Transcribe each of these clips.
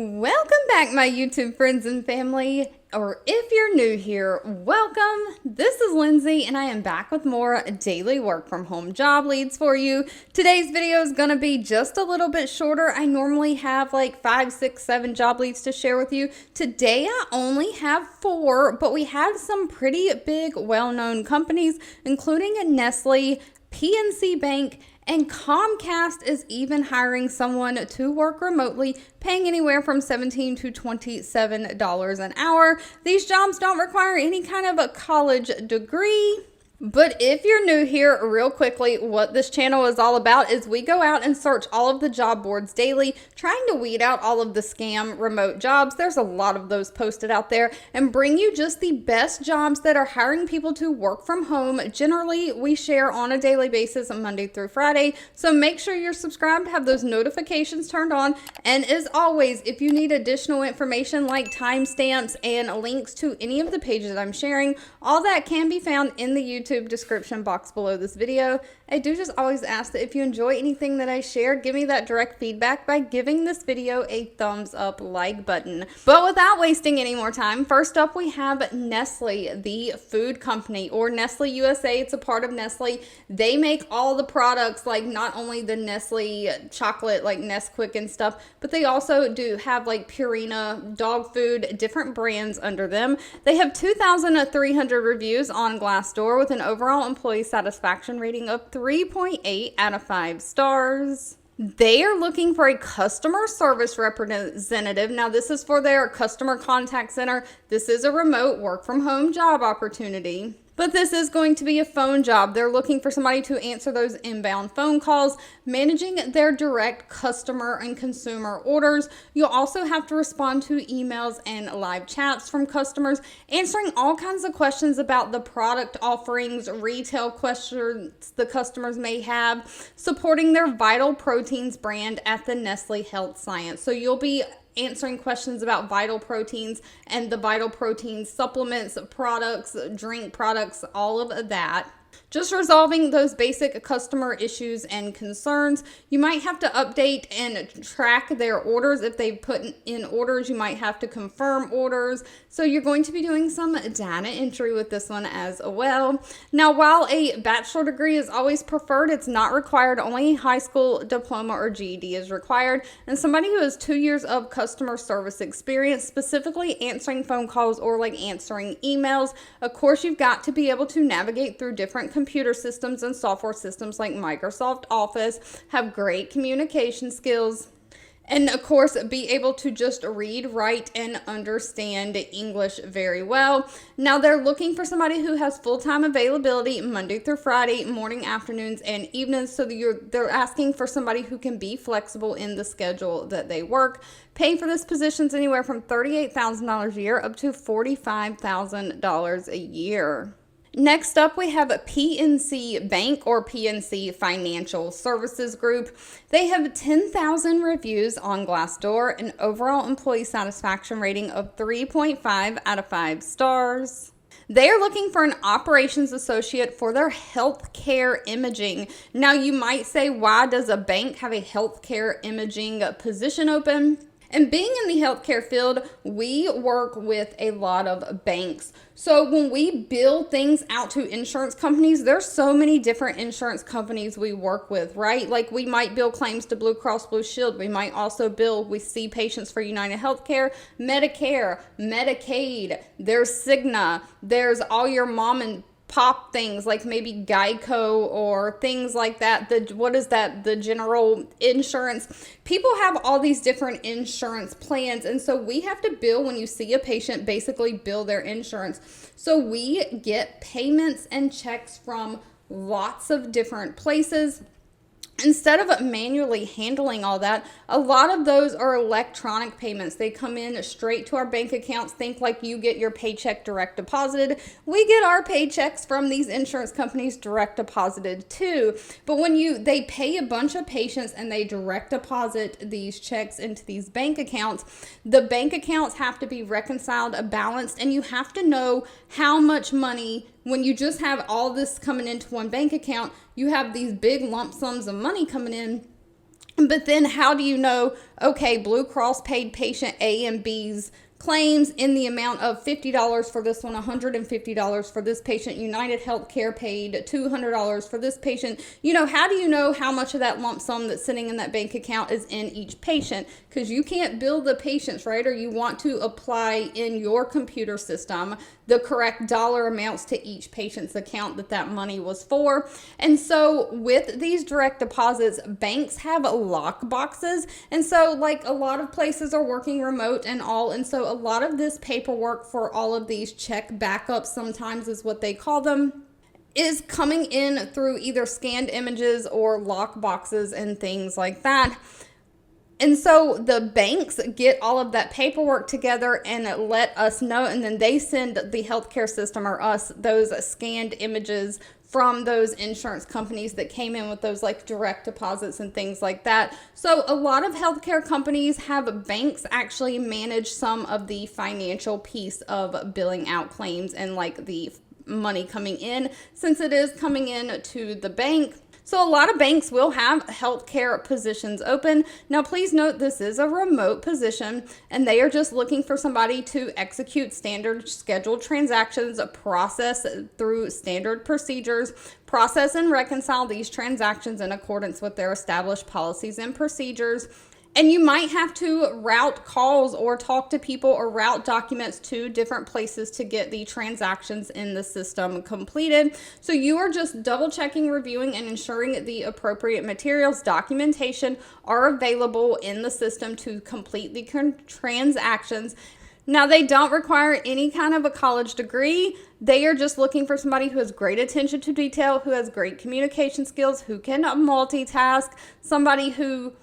Welcome back, my YouTube friends and family, or if you're new here, welcome. This is Lindsay, and I am back with more daily work from home job leads for you. Today's video is going to be just a little bit shorter. I normally have like 5, 6, 7 job leads to share with you. Today, I only have 4, but we have some pretty big, well-known companies, including Nestle, PNC Bank, and Comcast is even hiring someone to work remotely, paying anywhere from $17 to $27 an hour. These jobs don't require any kind of a college degree. But if you're new here, real quickly, what this channel is all about is we go out and search all of the job boards daily, trying to weed out all of the scam remote jobs. There's a lot of those posted out there, and bring you just the best jobs that are hiring people to work from home. Generally, we share on a daily basis, Monday through Friday. So make sure you're subscribed, have those notifications turned on. And as always, if you need additional information like timestamps and links to any of the pages I'm sharing, all that can be found in the YouTube description box below this video. I do just always ask that if you enjoy anything that I share, give me that direct feedback by giving this video a thumbs up like button. But without wasting any more time, first up we have Nestle, the food company, or Nestle USA. It's a part of Nestle. They make all the products, like not only the Nestle chocolate like Nesquik and stuff, but they also do have like Purina dog food, different brands under them. They have 2,300 reviews on Glassdoor with an overall employee satisfaction rating of 3.8 out of 5 stars. They are looking for a customer service representative. Now, this is for their customer contact center. This is a remote work from home job opportunity. But this is going to be a phone job. They're looking for somebody to answer those inbound phone calls, managing their direct customer and consumer orders. You'll also have to respond to emails and live chats from customers, answering all kinds of questions about the product offerings, retail questions the customers may have, supporting their Vital Proteins brand at the Nestle Health Science. So you'll be answering questions about Vital Proteins and the Vital Proteins supplements, products, drink products, all of that. Just resolving those basic customer issues and concerns. You might have to update and track their orders. If they put in orders, you might have to confirm orders. So you're going to be doing some data entry with this one as well. Now, while a bachelor degree is always preferred, it's not required. Only a high school diploma or GED is required. And somebody who has 2 years of customer service experience, specifically answering phone calls or like answering emails. Of course, you've got to be able to navigate through different computer systems and software systems like Microsoft Office, have great communication skills, and of course, be able to just read, write, and understand English very well. Now, they're looking for somebody who has full-time availability Monday through Friday, morning, afternoons, and evenings. So they're asking for somebody who can be flexible in the schedule that they work. Pay for this position is anywhere from $38,000 a year up to $45,000 a year. Next up, we have a PNC Bank or PNC Financial Services Group. They have 10,000 reviews on Glassdoor, an overall employee satisfaction rating of 3.5 out of 5 stars. They are looking for an operations associate for their healthcare imaging. Now, you might say, why does a bank have a healthcare imaging position open? And being in the healthcare field, we work with a lot of banks. So when we bill things out to insurance companies, there's so many different insurance companies we work with, right? Like we might bill claims to Blue Cross Blue Shield. We might also we see patients for United Healthcare, Medicare, Medicaid, there's Cigna, there's all your mom and pop things like maybe Geico or things like that. The general insurance. People have all these different insurance plans, and so we have to bill when you see a patient, basically bill their insurance. So we get payments and checks from lots of different places. Instead of manually handling all that, a lot of those are electronic payments. They come in straight to our bank accounts. Think like you get your paycheck direct deposited. We get our paychecks from these insurance companies direct deposited too. But when they pay a bunch of patients and they direct deposit these checks into these bank accounts, the bank accounts have to be reconciled, balanced, and you have to know how much money. When you just have all this coming into one bank account, you have these big lump sums of money coming in, But then how do you know, okay, Blue Cross paid patient A and B's claims in the amount of $50 for this one, $150 for this patient. United Healthcare paid $200 for this patient. How do you know how much of that lump sum that's sitting in that bank account is in each patient? Because you can't bill the patients, right? Or you want to apply in your computer system the correct dollar amounts to each patient's account that money was for. And so with these direct deposits, banks have lock boxes. And so like a lot of places are working remote and all. And so a lot of this paperwork for all of these check backups, sometimes is what they call them, is coming in through either scanned images or lock boxes and things like that. And so the banks get all of that paperwork together and let us know, and then they send the healthcare system or us those scanned images from those insurance companies that came in with those like direct deposits and things like that. So a lot of healthcare companies have banks actually manage some of the financial piece of billing out claims and like the money coming in, since it is coming in to the bank. So a lot of banks will have healthcare positions open. Now, please note this is a remote position and they are just looking for somebody to execute standard scheduled transactions, process through standard procedures, process and reconcile these transactions in accordance with their established policies and procedures. And you might have to route calls or talk to people or route documents to different places to get the transactions in the system completed. So you are just double checking, reviewing, and ensuring the appropriate materials, documentation are available in the system to complete the transactions. Now, they don't require any kind of a college degree. They are just looking for somebody who has great attention to detail, who has great communication skills, who can multitask, somebody who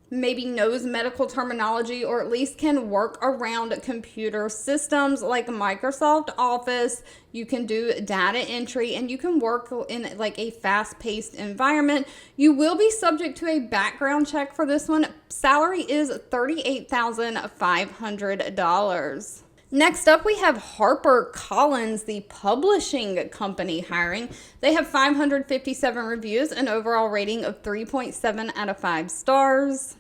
maybe knows medical terminology or at least can work around computer systems like Microsoft Office. You can do data entry and you can work in like a fast-paced environment. You will be subject to a background check for this one. Salary is $38,500. Next up, we have Harper Collins, the publishing company, hiring. They have 557 reviews, an overall rating of 3.7 out of 5 stars.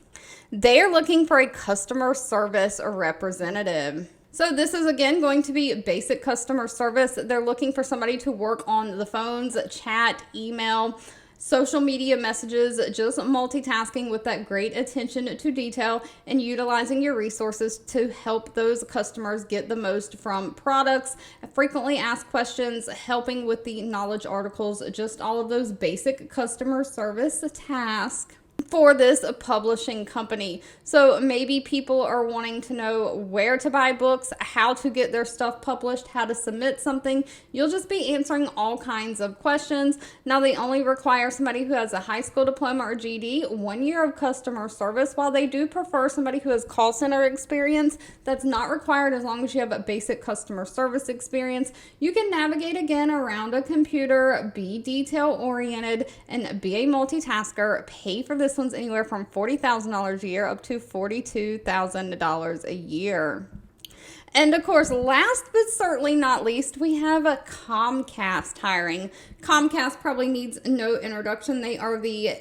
They are looking for a customer service representative. So this is again going to be basic customer service. They're looking for somebody to work on the phones, chat, email, social media messages, just multitasking with that great attention to detail and utilizing your resources to help those customers get the most from products, frequently asked questions, helping with the knowledge articles, just all of those basic customer service tasks for this publishing company. So maybe people are wanting to know where to buy books, how to get their stuff published, how to submit something. You'll just be answering all kinds of questions. Now, they only require somebody who has a high school diploma or GED, 1 year of customer service. While they do prefer somebody who has call center experience, that's not required as long as you have a basic customer service experience. You can navigate again around a computer, be detail oriented, and be a multitasker. Pay for this one's anywhere from $40,000 a year up to $42,000 a year. And of course, last but certainly not least, we have a Comcast hiring. Comcast probably needs no introduction. They are the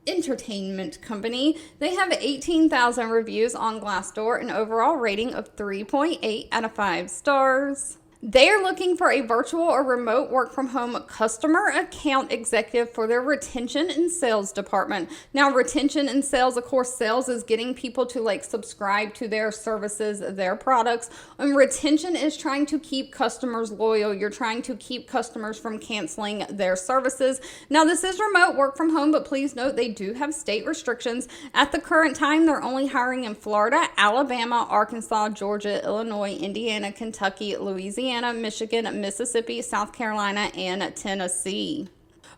entertainment company. They have 18,000 reviews on Glassdoor, an overall rating of 3.8 out of 5 stars. They are looking for a virtual or remote work from home customer account executive for their retention and sales department. Now, retention and sales, of course, sales is getting people to like subscribe to their services, their products. And retention is trying to keep customers loyal. You're trying to keep customers from canceling their services. Now, this is remote work from home, but please note they do have state restrictions. At the current time, they're only hiring in Florida, Alabama, Arkansas, Georgia, Illinois, Indiana, Kentucky, Louisiana, Michigan, Mississippi, South Carolina, and Tennessee.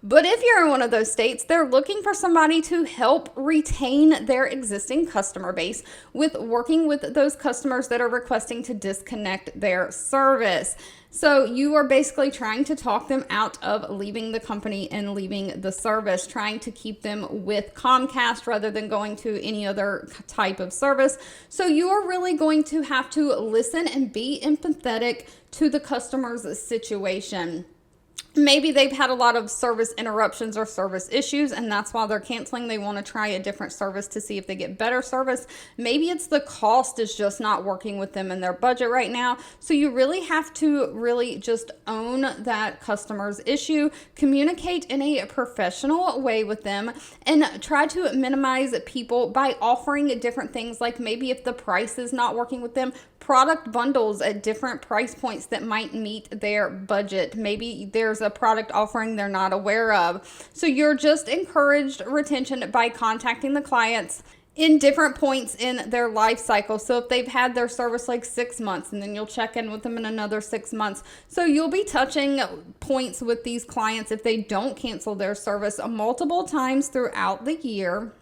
But if you're in one of those states, they're looking for somebody to help retain their existing customer base with working with those customers that are requesting to disconnect their service. So you are basically trying to talk them out of leaving the company and leaving the service, trying to keep them with Comcast rather than going to any other type of service. So you are really going to have to listen and be empathetic to the customer's situation. Maybe they've had a lot of service interruptions or service issues, and that's why they're canceling. They want to try a different service to see if they get better service. Maybe it's the cost is just not working with them in their budget right now. So you really have to really just own that customer's issue, communicate in a professional way with them, and try to minimize people by offering different things. Like maybe if the price is not working with them, product bundles at different price points that might meet their budget. Maybe there's a product offering they're not aware of. So you're just encouraged retention by contacting the clients in different points in their life cycle. So if they've had their service like 6 months, and then you'll check in with them in another 6 months. So you'll be touching points with these clients if they don't cancel their service multiple times throughout the year.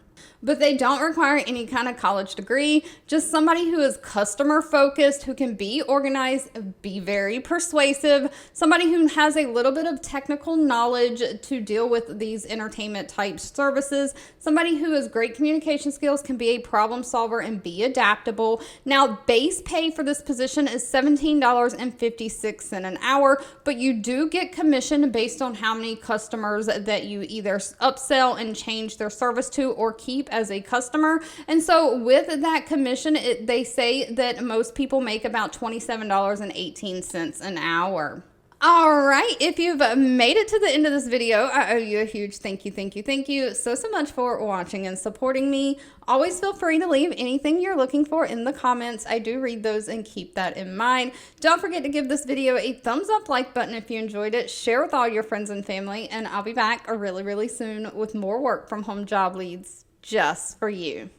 But they don't require any kind of college degree, just somebody who is customer focused, who can be organized, be very persuasive, somebody who has a little bit of technical knowledge to deal with these entertainment type services, somebody who has great communication skills, can be a problem solver and be adaptable. Now, base pay for this position is $17.56 an hour, but you do get commission based on how many customers that you either upsell and change their service to or keep as a customer. And so with that commission, they say that most people make about $27.18 an hour. All right, if you've made it to the end of this video, I owe you a huge thank you so much for watching and supporting me. Always feel free to leave anything you're looking for in the comments. I do read those and keep that in mind. Don't forget to give this video a thumbs up like button if you enjoyed it. Share with all your friends and family, and I'll be back really soon with more work from home job leads just for you.